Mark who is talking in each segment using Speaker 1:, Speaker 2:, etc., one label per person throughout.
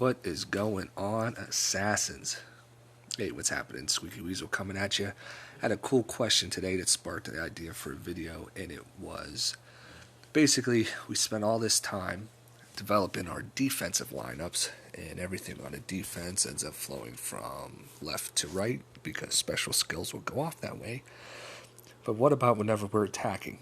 Speaker 1: What is going on, Assassins? Hey, what's happening? Squeaky Weasel coming at you. I had a cool question today that sparked the idea for a video, and it was basically we spent all this time developing our defensive lineups, and everything on a defense ends up flowing from left to right because special skills will go off that way. But what about whenever we're attacking?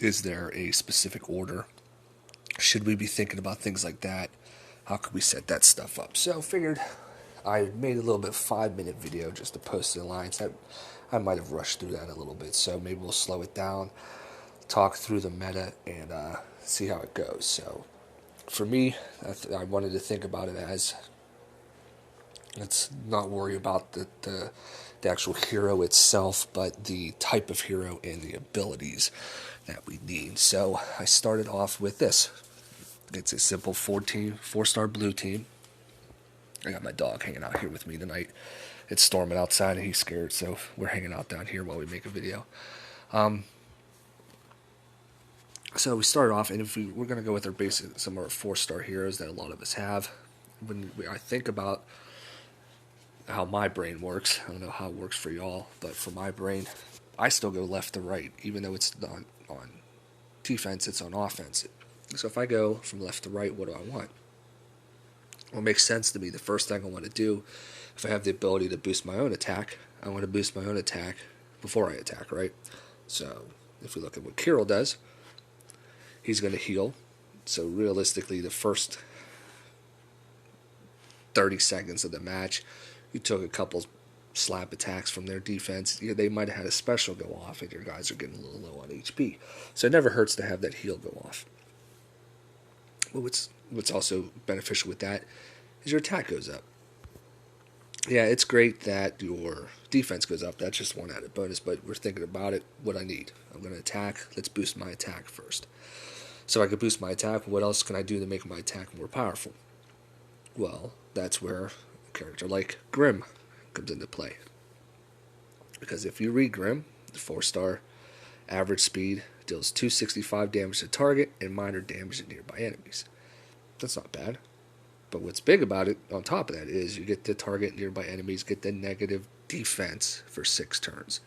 Speaker 1: Is there a specific order? Should we be thinking about things like that? How could we set that stuff up? So I figured I made a little bit 5-minute video just to post to the Alliance. I might have rushed through that a little bit, so maybe we'll slow it down, talk through the meta, and see how it goes. So for me, I wanted to think about it as, let's not worry about the actual hero itself, but the type of hero and the abilities that we need. So I started off with this. It's a simple 4-star blue team. I got my dog hanging out here with me tonight. It's storming outside and he's scared, so we're hanging out down here while we make a video. So we started off, and if we're going to go with our basic, some of our 4-star heroes that a lot of us have. When I think about how my brain works, I don't know how it works for y'all, but for my brain, I still go left to right, even though it's on defense, it's on offense. So if I go from left to right, what do I want? Well, it makes sense to me. The first thing I want to do, if I have the ability to boost my own attack, I want to boost my own attack before I attack, right? So if we look at what Kirill does, he's going to heal. So realistically, the first 30 seconds of the match, you took a couple slap attacks from their defense. They might have had a special go off, and your guys are getting a little low on HP. So it never hurts to have that heal go off. Well, what's also beneficial with that is your attack goes up. Yeah, it's great that your defense goes up. That's just one added bonus, but we're thinking about it, what I need. I'm going to attack. Let's boost my attack first. So I can boost my attack. What else can I do to make my attack more powerful? Well, that's where a character like Grim comes into play. Because if you read Grim, the 4-star average speed deals 265 damage to target and minor damage to nearby enemies. That's not bad. But what's big about it, on top of that, is you get to target nearby enemies, get the negative defense for 6 turns.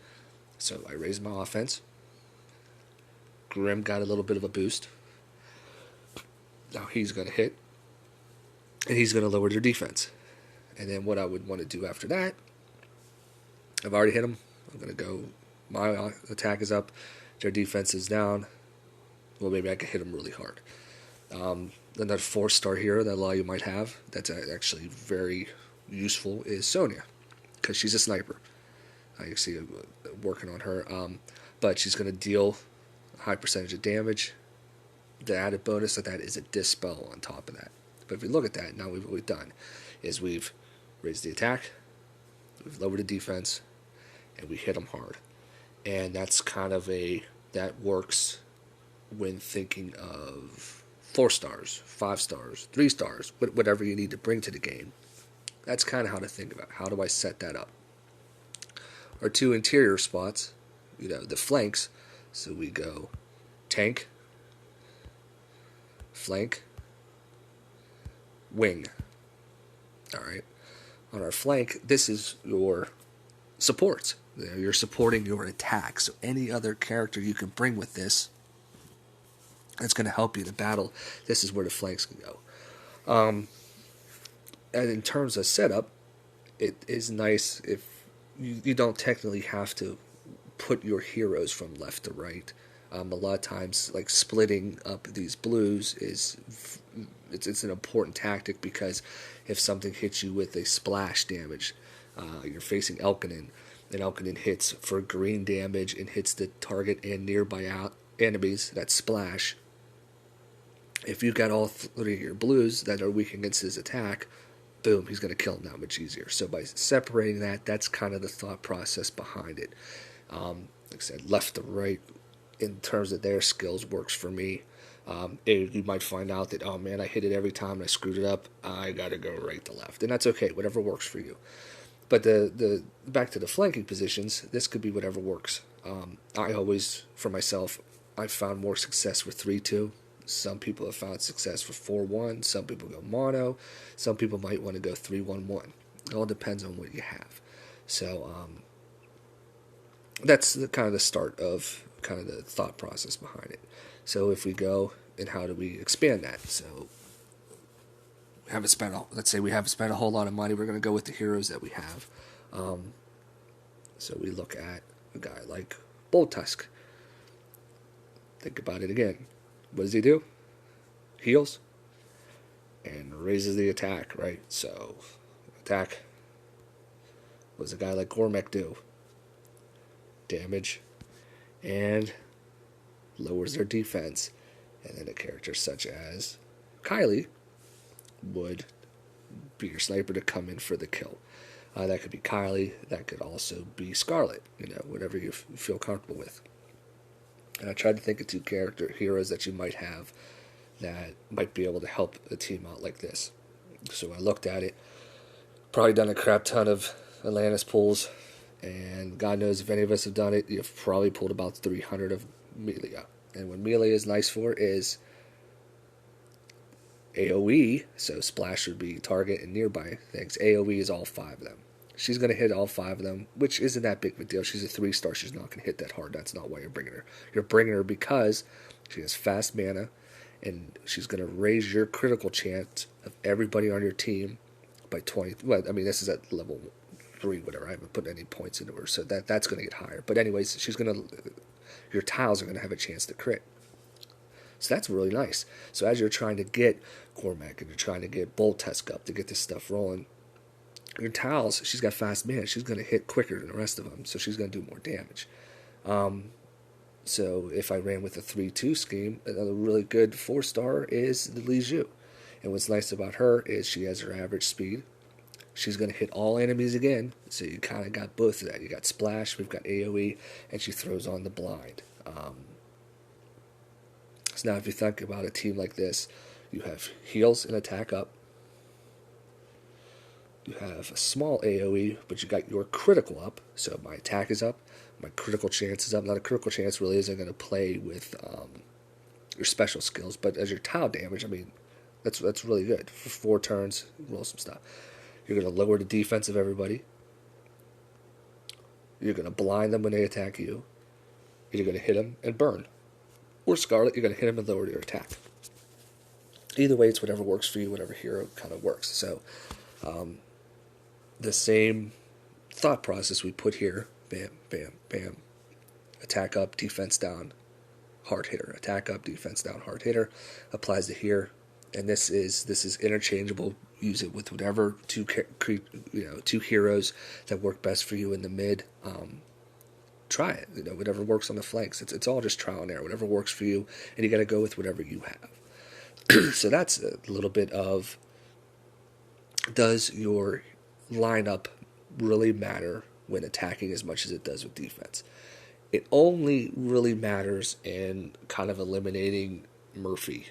Speaker 1: So I raised my offense. Grim got a little bit of a boost. Now he's going to hit. And he's going to lower their defense. And then what I would want to do after that, I've already hit him. I'm going to go, my attack is up, their defense is down. Well, maybe I can hit them really hard. Another 4-star hero that a lot of you might have that's actually very useful is Sonya, because she's a sniper. I see working on her, but she's going to deal a high percentage of damage. The added bonus of that is a dispel on top of that. But if we look at that, now what we've done is we've raised the attack, we've lowered the defense, and we hit them hard. And that's kind of that works when thinking of 4 stars, 5 stars, 3 stars, whatever you need to bring to the game. That's kind of how to think about it. How do I set that up? Our 2 interior spots, the flanks, so we go tank, flank, wing. Alright. On our flank, this is your supports. You're supporting your attack. So any other character you can bring with this, that's going to help you to battle. This is where the flanks can go. And in terms of setup, it is nice if you don't technically have to put your heroes from left to right. A lot of times, like splitting up these blues it's an important tactic, because if something hits you with a splash damage, you're facing Elkanin, and Elkanin hits for green damage and hits the target and nearby enemies that splash. If you've got all 3 of your blues that are weak against his attack, boom, he's going to kill him that much easier. So by separating that, that's kind of the thought process behind it. Like I said, left to right, in terms of their skills, works for me. You might find out that, oh man, I hit it every time and I screwed it up. I got to go right to left. And that's okay, whatever works for you. But the back to the flanking positions, this could be whatever works. I always, for myself, I've found more success with 3-2. Some people have found success for 4-1. Some people go mono. Some people might want to go 3-1-1. It all depends on what you have. So that's kind of the start of kind of the thought process behind it. So if we go, and how do we expand that? So let's say we haven't spent a whole lot of money. We're going to go with the heroes that we have. So we look at a guy like Boltusk. Think about it again. What does he do? Heals and raises the attack, right? So attack. What does a guy like Gormek do? Damage and lowers their defense. And then a character such as Kylie would be your sniper to come in for the kill. That could be Kylie. That could also be Scarlet. Whatever you feel comfortable with. And I tried to think of 2 character heroes that you might have that might be able to help a team out like this. So I looked at it. Probably done a crap ton of Atlantis pulls. And God knows if any of us have done it, you've probably pulled about 300 of Melia. And what Melia is nice for is AoE, so splash would be target and nearby things. AoE is all 5 of them. She's going to hit all 5 of them, which isn't that big of a deal. She's a 3-star. She's not going to hit that hard. That's not why you're bringing her. You're bringing her because she has fast mana, and she's going to raise your critical chance of everybody on your team by 20. Well, I mean, this is at level 3, whatever. I haven't put any points into her, so that's going to get higher. But anyways, your tiles are going to have a chance to crit. So that's really nice. So as you're trying to get Gormek and you're trying to get Boltusk up to get this stuff rolling, your tiles, she's got fast mana. She's going to hit quicker than the rest of them, so she's going to do more damage. So if I ran with a 3-2 scheme, another really good 4-star is the Li Zhu. And what's nice about her is she has her average speed. She's going to hit all enemies again, so you kind of got both of that. You got Splash, we've got AoE, and she throws on the blind. So now if you think about a team like this, you have heals and attack up. You have a small AoE, but you got your critical up. So my attack is up, my critical chance is up. Now the critical chance really isn't going to play with your special skills, but as your tile damage, I mean, that's really good. For 4 turns, roll some stuff. You're going to lower the defense of everybody. You're going to blind them when they attack you. You're going to hit them and burn. Or Scarlet, you're going to hit them and lower your attack. Either way, it's whatever works for you, whatever hero kind of works. So, the same thought process we put here, bam, bam, bam, attack up, defense down, hard hitter, attack up, defense down, hard hitter, applies to here, and this is interchangeable. Use it with whatever two heroes that work best for you in the mid. Try it, whatever works on the flanks. It's all just trial and error, whatever works for you, and you got to go with whatever you have. So that's a little bit of, does your lineup really matter when attacking as much as it does with defense? It only really matters in kind of eliminating Murphy.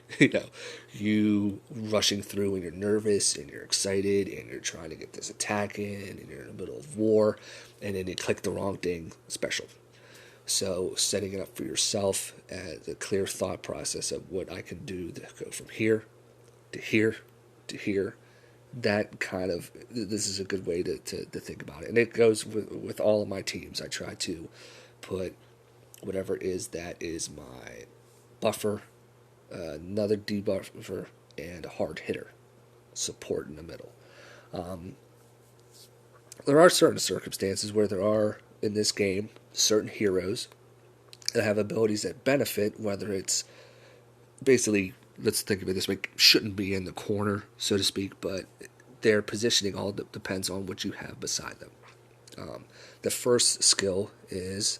Speaker 1: You rushing through and you're nervous and you're excited and you're trying to get this attack in and you're in the middle of war and then you click the wrong thing special. So setting it up for yourself as a clear thought process of what I can do to go from here to here to here. That kind of, this is a good way to think about it. And it goes with all of my teams. I try to put whatever it is that is my buffer, another debuffer, and a hard hitter support in the middle. There are certain circumstances where there are, in this game, certain heroes that have abilities that benefit, whether it's basically, let's think of it this way, shouldn't be in the corner, so to speak, but their positioning all depends on what you have beside them. The first skill is,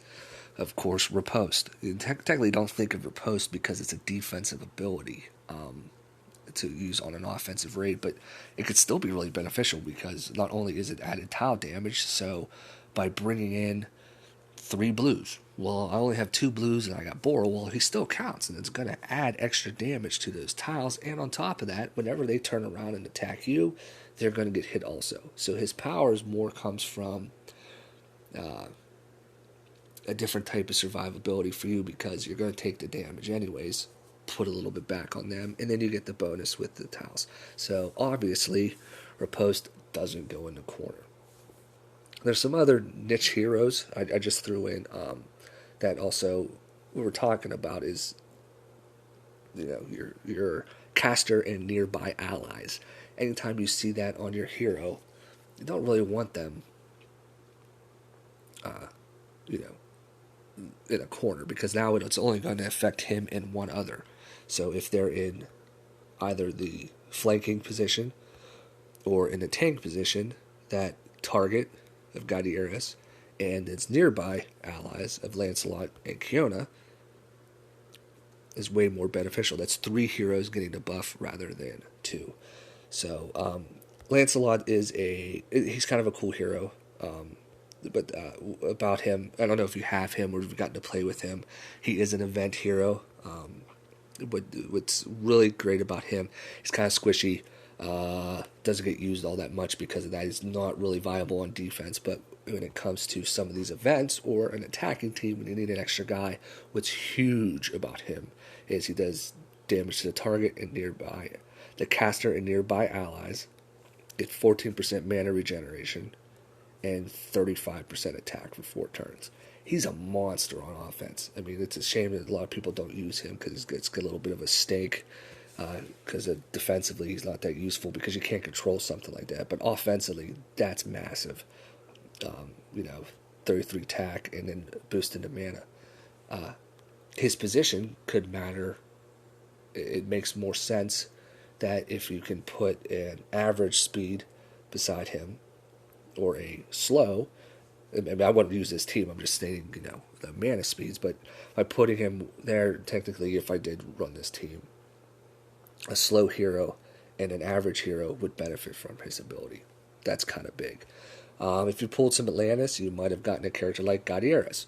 Speaker 1: of course, riposte. You technically don't think of riposte because it's a defensive ability to use on an offensive raid, but it could still be really beneficial because not only is it added tile damage, so by bringing in 3 blues, well, I only have 2 blues and I got Boral, well, he still counts, and it's going to add extra damage to those tiles, and on top of that, whenever they turn around and attack you, they're going to get hit also. So his powers more comes from a different type of survivability for you because you're going to take the damage anyways, put a little bit back on them, and then you get the bonus with the tiles. So obviously, Riposte doesn't go in the corner. There's some other niche heroes I just threw in that also we were talking about is your caster and nearby allies. Anytime you see that on your hero, you don't really want them, you know, in a corner because now it's only going to affect him and one other. So if they're in either the flanking position or in the tank position, that target of Gadieris and its nearby allies of Lancelot and Kiona is way more beneficial. That's 3 heroes getting the buff rather than 2. So Lancelot he's kind of a cool hero. But about him, I don't know if you have him or if you've gotten to play with him. He is an event hero. But what's really great about him, he's kind of squishy. Doesn't get used all that much because of that. He's not really viable on defense. But when it comes to some of these events or an attacking team, when you need an extra guy, what's huge about him is he does damage to the target and nearby. The caster and nearby allies get 14% mana regeneration and 35% attack for 4 turns. He's a monster on offense. I mean, it's a shame that a lot of people don't use him because it's a little bit of a stake. Because defensively, he's not that useful because you can't control something like that. But offensively, that's massive. 33 attack and then boost into mana. His position could matter. It makes more sense that if you can put an average speed beside him or a slow, I mean, I wouldn't use this team, I'm just stating, the mana speeds, but by putting him there, technically, if I did run this team, a slow hero and an average hero would benefit from his ability. That's kind of big. If you pulled some Atlantis, you might have gotten a character like Gadieris.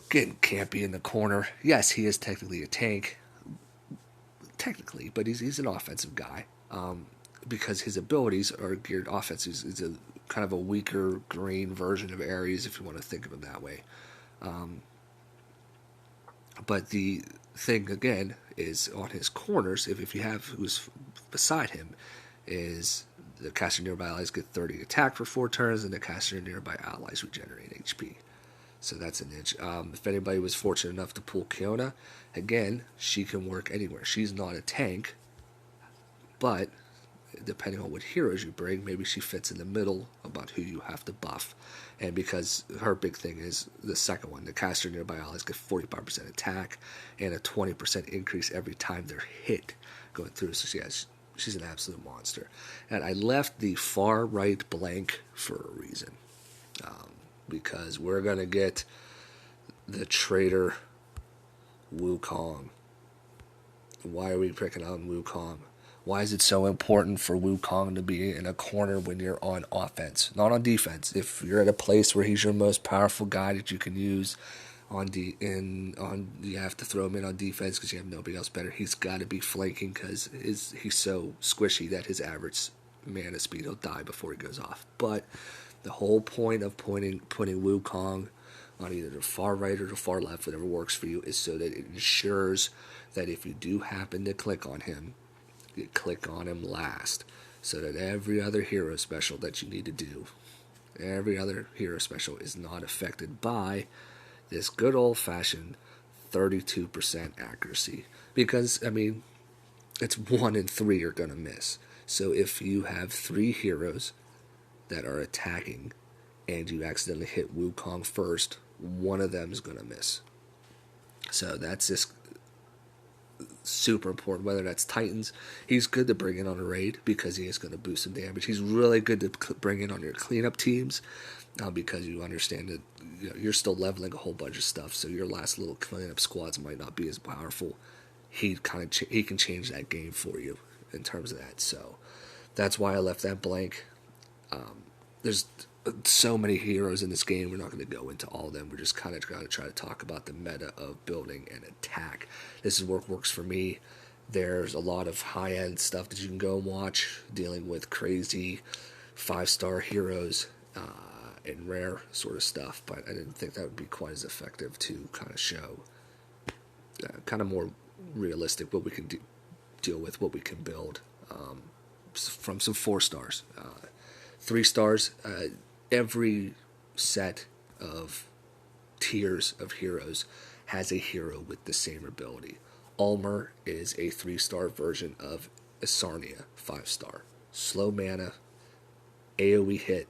Speaker 1: Again, can't be in the corner. Yes, he is technically a tank, but he's an offensive guy because his abilities are geared offense. He's a kind of a weaker green version of Ares, if you want to think of him that way. But the thing, again, is on his corners, if you have who's beside him, is the caster nearby allies get 30 attack for 4 turns, and the caster nearby allies regenerate HP. So that's an inch. If anybody was fortunate enough to pull Kiona, again, she can work anywhere. She's not a tank, but depending on what heroes you bring, maybe she fits in the middle about who you have to buff. And because her big thing is the second one, the caster nearby allies get 45% attack and a 20% increase every time they're hit going through. So she's an absolute monster. And I left the far right blank for a reason. Because we're going to get the traitor Wukong. Why are we picking on Wukong? Why is it so important for Wukong to be in a corner when you're on offense, not on defense? If you're at a place where he's your most powerful guy that you can use you have to throw him in on defense because you have nobody else better. He's got to be flanking because he's so squishy that his average mana speed will die before he goes off. But the whole point of putting Wukong on either the far right or the far left, whatever works for you, is so that it ensures that if you do happen to click on him, you click on him last, so that every other hero special that you need to do, every other hero special is not affected by this good old-fashioned 32% accuracy. Because, I mean, it's 1 in 3 are going to miss. So if you have 3 heroes that are attacking and you accidentally hit Wukong first, one of them is going to miss. So that's just super important. Whether that's Titans, he's good to bring in on a raid because he is going to boost some damage. He's really good to bring in on your cleanup teams because you understand that you're still leveling a whole bunch of stuff, so your last little cleanup squads might not be as powerful. He can change that game for you in terms of that. So that's why I left that blank. There's so many heroes in this game. We're not going to go into all of them. We're just kind of going to try to talk about the meta of building and attack. This is what works for me. There's a lot of high-end stuff that you can go and watch, dealing with crazy 5-star heroes and rare sort of stuff, but I didn't think that would be quite as effective to kind of show kind of more realistic, what we can deal with, what we can build. From some 4 stars, 3 stars. Every set of tiers of heroes has a hero with the same ability. Ulmer is a 3-star version of Isarnia, 5-star. Slow mana, AoE hit,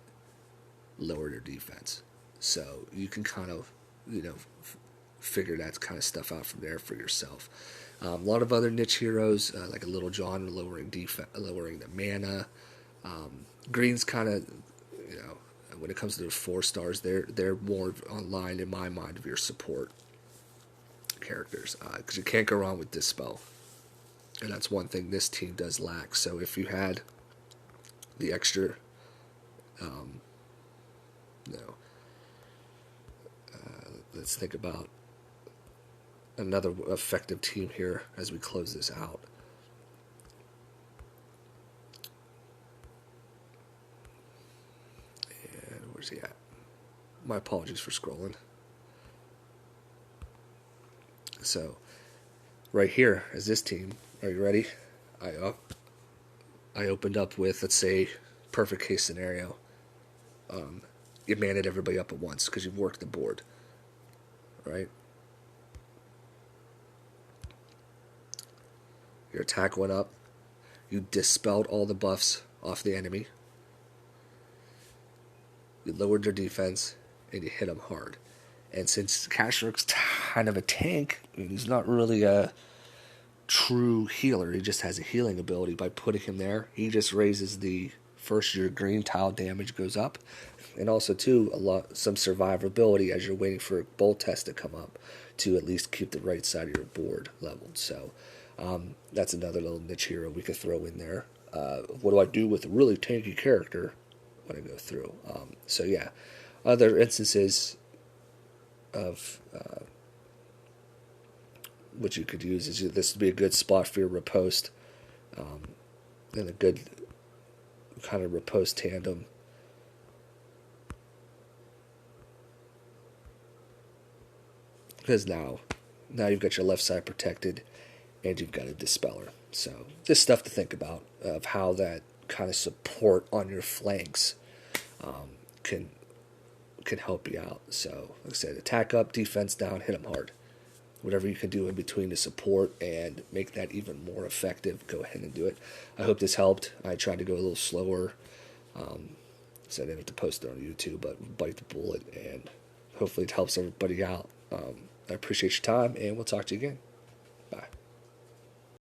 Speaker 1: lower their defense. So you can kind of, figure that kind of stuff out from there for yourself. A lot of other niche heroes, like a Little John, lowering the mana. Green's kind of, when it comes to the 4 stars, they're more online in my mind of your support characters, because you can't go wrong with Dispel, and that's one thing this team does lack. So if you had the extra, let's think about another effective team here as we close this out. And where's he at? My apologies for scrolling. So, right here is this team. Are you ready? I opened up with, let's say, perfect case scenario. You maned everybody up at once because you've worked the board, right? Your attack went up. You dispelled all the buffs off the enemy. You lowered their defense, and you hit them hard. And since Kashrik's kind of a tank, he's not really a true healer. He just has a healing ability. By putting him there, he just raises the first, your green tile damage goes up, and also too some survivability as you're waiting for a bolt test to come up to at least keep the right side of your board leveled. So that's another little niche hero we could throw in there. What do I do with a really tanky character when I go through? So yeah, other instances of what you could use is this would be a good spot for your riposte, and a good kind of riposte tandem. Because now you've got your left side protected, and you've got a dispeller. So just stuff to think about of how that kind of support on your flanks can help you out. So like I said, attack up, defense down, hit them hard. Whatever you can do in between to support and make that even more effective, go ahead and do it. I hope this helped. I tried to go a little slower, so I didn't have to post it on YouTube, but bite the bullet, and hopefully it helps everybody out. I appreciate your time, and we'll talk to you again.